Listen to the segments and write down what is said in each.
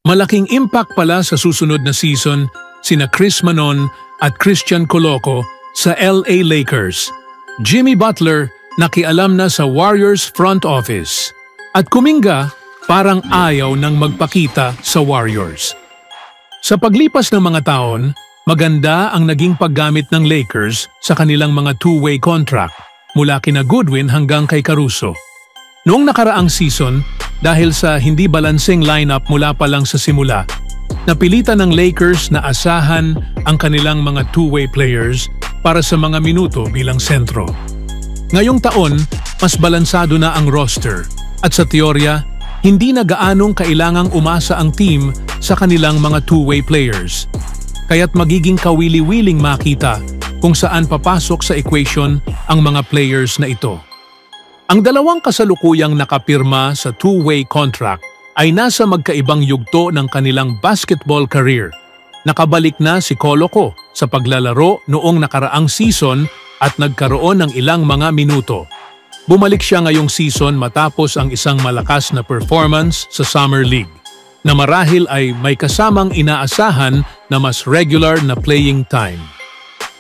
Malaking impact pala sa susunod na season sina Chris Manon at Christian Coloco sa LA Lakers. Jimmy Butler nakialam na sa Warriors front office. At Kuminga parang ayaw nang magpakita sa Warriors. Sa paglipas ng mga taon, maganda ang naging paggamit ng Lakers sa kanilang mga two-way contract mula kina Goodwin hanggang kay Caruso. Noong nakaraang season, dahil sa hindi balanseng lineup mula pa lang sa simula, napilitan ng Lakers na asahan ang kanilang mga two-way players para sa mga minuto bilang sentro. Ngayong taon, mas balansado na ang roster at sa teorya, hindi na gaanong kailangang umasa ang team sa kanilang mga two-way players. Kaya't magiging kawili-wiling makita kung saan papasok sa equation ang mga players na ito. Ang dalawang kasalukuyang nakapirma sa two-way contract ay nasa magkaibang yugto ng kanilang basketball career. Nakabalik na si Coloco sa paglalaro noong nakaraang season at nagkaroon ng ilang mga minuto. Bumalik siya ngayong season matapos ang isang malakas na performance sa Summer League, na marahil ay may kasamang inaasahan na mas regular na playing time.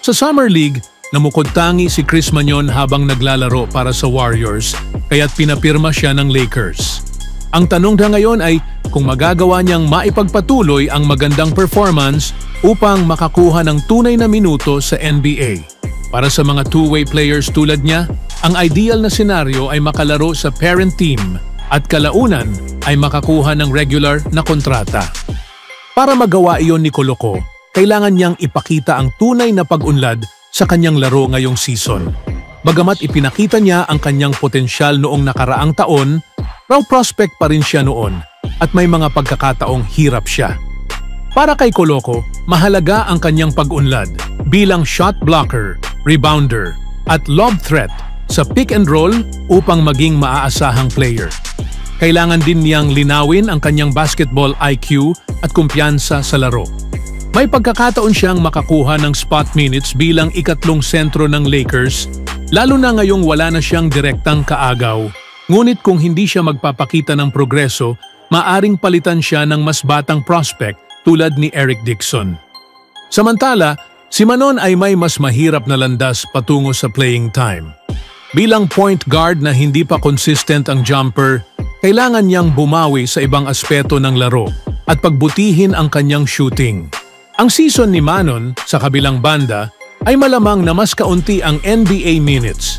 Sa Summer League, namukod-tangi si Chris Manon habang naglalaro para sa Warriors, kaya't pinapirma siya ng Lakers. Ang tanong na ngayon ay kung magagawa niyang maipagpatuloy ang magandang performance upang makakuha ng tunay na minuto sa NBA. Para sa mga two-way players tulad niya, ang ideal na senaryo ay makalaro sa parent team at kalaunan ay makakuha ng regular na kontrata. Para magawa iyon ni Coloco, kailangan niyang ipakita ang tunay na pag-unlad sa kanyang laro ngayong season. Bagamat ipinakita niya ang kanyang potensyal noong nakaraang taon, raw prospect pa rin siya noon at may mga pagkakataong hirap siya. Para kay Coloco, mahalaga ang kanyang pag-unlad bilang shot blocker, rebounder at lob threat sa pick and roll upang maging maaasahang player. Kailangan din niyang linawin ang kanyang basketball IQ at kumpiyansa sa laro. May pagkakataon siyang makakuha ng spot minutes bilang ikatlong sentro ng Lakers, lalo na ngayong wala na siyang direktang kaagaw. Ngunit kung hindi siya magpapakita ng progreso, maaring palitan siya ng mas batang prospect tulad ni Eric Dixon. Samantala, si Manon ay may mas mahirap na landas patungo sa playing time. Bilang point guard na hindi pa consistent ang jumper, kailangan niyang bumawi sa ibang aspeto ng laro at pagbutihin ang kanyang shooting. Ang season ni Manon sa kabilang banda ay malamang na mas kaunti ang NBA minutes.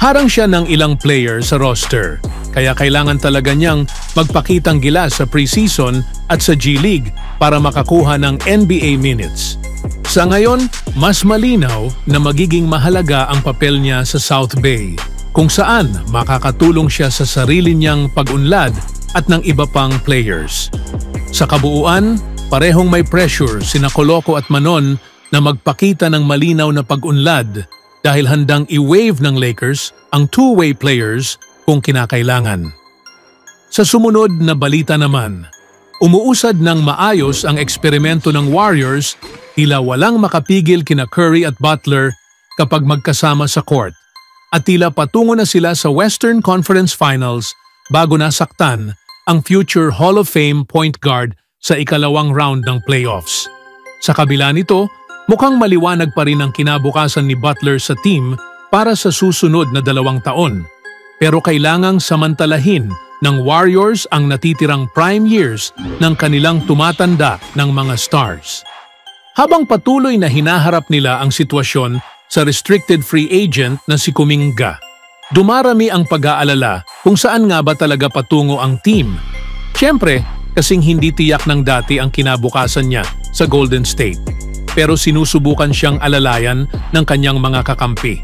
Harang siya ng ilang player sa roster, kaya kailangan talaga niyang magpakitang gilas sa preseason at sa G-League para makakuha ng NBA minutes. Sa ngayon, mas malinaw na magiging mahalaga ang papel niya sa South Bay, kung saan makakatulong siya sa sarili niyang pag-unlad at ng iba pang players. Sa kabuuan, parehong may pressure sina Coloco at Manon na magpakita ng malinaw na pag-unlad dahil handang i-wave ng Lakers ang two-way players kung kinakailangan. Sa sumunod na balita naman, umuusad ng maayos ang eksperimento ng Warriors, tila walang makapigil kina Curry at Butler kapag magkasama sa court, at tila patungo na sila sa Western Conference Finals bago nasaktan ang future Hall of Fame point guard sa ikalawang round ng playoffs. Sa kabila nito, mukhang maliwanag pa rin ang kinabukasan ni Butler sa team para sa susunod na 2 taon. Pero kailangang samantalahin ng Warriors ang natitirang prime years ng kanilang tumatanda ng mga stars. Habang patuloy na hinaharap nila ang sitwasyon sa restricted free agent na si Kuminga, dumarami ang pag-aalala kung saan nga ba talaga patungo ang team. Siyempre, kasing hindi tiyak ng dati ang kinabukasan niya sa Golden State, pero sinusubukan siyang alalayan ng kanyang mga kakampi.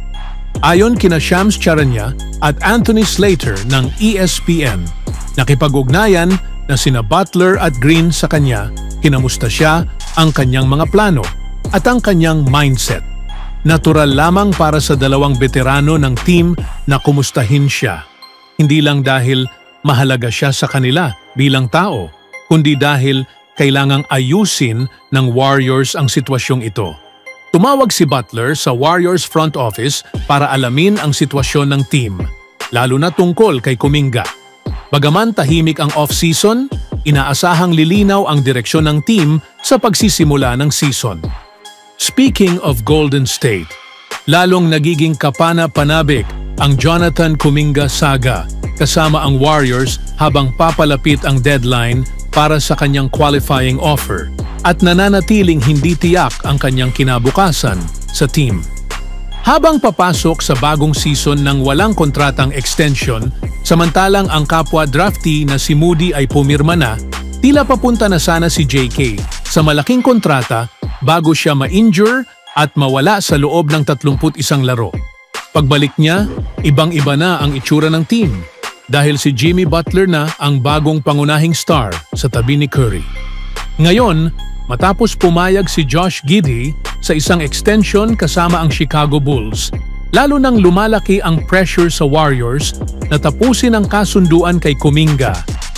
Ayon kina Shams Charania at Anthony Slater ng ESPN, nakipag-ugnayan na sina Butler at Green sa kanya, kinamusta siya, ang kanyang mga plano at ang kanyang mindset. Natural lamang para sa dalawang veterano ng team na kumustahin siya, hindi lang dahil mahalaga siya sa kanila bilang tao, kundi dahil kailangang ayusin ng Warriors ang sitwasyong ito. Tumawag si Butler sa Warriors front office para alamin ang sitwasyon ng team, lalo na tungkol kay Kuminga. Bagaman tahimik ang off-season, inaasahang lilinaw ang direksyon ng team sa pagsisimula ng season. Speaking of Golden State, lalong nagiging kapana-panabik ang Jonathan Kuminga saga kasama ang Warriors habang papalapit ang deadline para sa kanyang qualifying offer at nananatiling hindi tiyak ang kanyang kinabukasan sa team. Habang papasok sa bagong season ng walang kontratang extension, samantalang ang kapwa draftee na si Moody ay pumirma na, tila papunta na sana si JK sa malaking kontrata bago siya ma-injure at mawala sa loob ng 31 laro. Pagbalik niya, ibang-iba na ang itsura ng team dahil si Jimmy Butler na ang bagong pangunahing star sa tabi ni Curry. Ngayon, matapos pumayag si Josh Giddey sa isang extension kasama ang Chicago Bulls, lalo nang lumalaki ang pressure sa Warriors na tapusin ang kasunduan kay Kuminga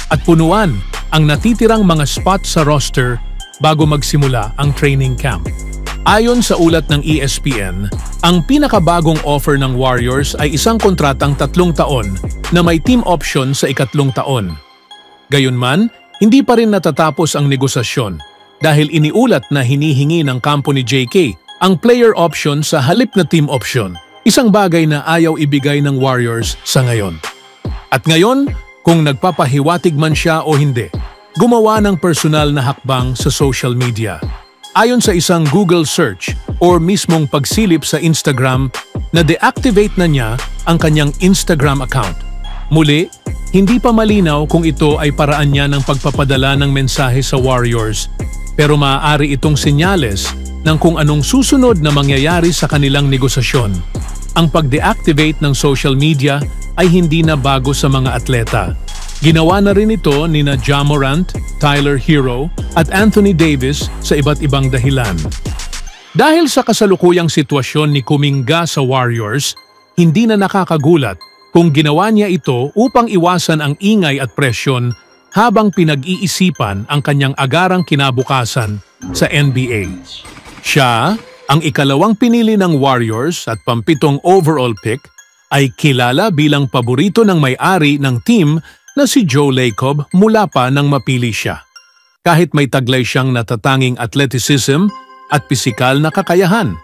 at punuan ang natitirang mga spot sa roster bago magsimula ang training camp. Ayon sa ulat ng ESPN, ang pinakabagong offer ng Warriors ay isang kontratang 3 taon na may team option sa 3 taon. Gayunman, hindi pa rin natatapos ang negosasyon dahil iniulat na hinihingi ng kampo ni JK ang player option sa halip na team option, isang bagay na ayaw ibigay ng Warriors sa ngayon. At ngayon, kung nagpapahiwatig man siya o hindi, gumawa ng personal na hakbang sa social media. Ayon sa isang Google search or mismong pagsilip sa Instagram, na deactivate na niya ang kanyang Instagram account. Muli, hindi pa malinaw kung ito ay paraan niya ng pagpapadala ng mensahe sa Warriors, pero maaari itong senyales ng kung anong susunod na mangyayari sa kanilang negosasyon. Ang pag-deactivate ng social media ay hindi na bago sa mga atleta. Ginawa na rin ito nina Ja Morant, Tyler Hero at Anthony Davis sa iba't ibang dahilan. Dahil sa kasalukuyang sitwasyon ni Kuminga sa Warriors, hindi na nakakagulat kung ginawa niya ito upang iwasan ang ingay at presyon habang pinag-iisipan ang kanyang agarang kinabukasan sa NBA. Siya, ang ikalawang pinili ng Warriors at pampitong overall pick, ay kilala bilang paborito ng may-ari ng team na si Joe Lacob mula pa nang mapili siya. Kahit may taglay siyang natatanging athleticism at pisikal na kakayahan,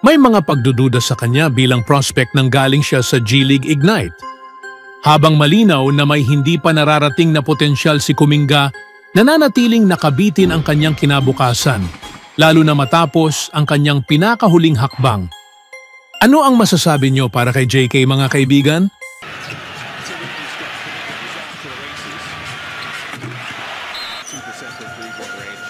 may mga pagdududa sa kanya bilang prospect nang galing siya sa G League Ignite. Habang malinaw na may hindi pa nararating na potensyal si Kuminga, nananatiling nakabitin ang kanyang kinabukasan, lalo na matapos ang kanyang pinakahuling hakbang. Ano ang masasabi niyo para kay JK, mga kaibigan? Percent from 3-point range.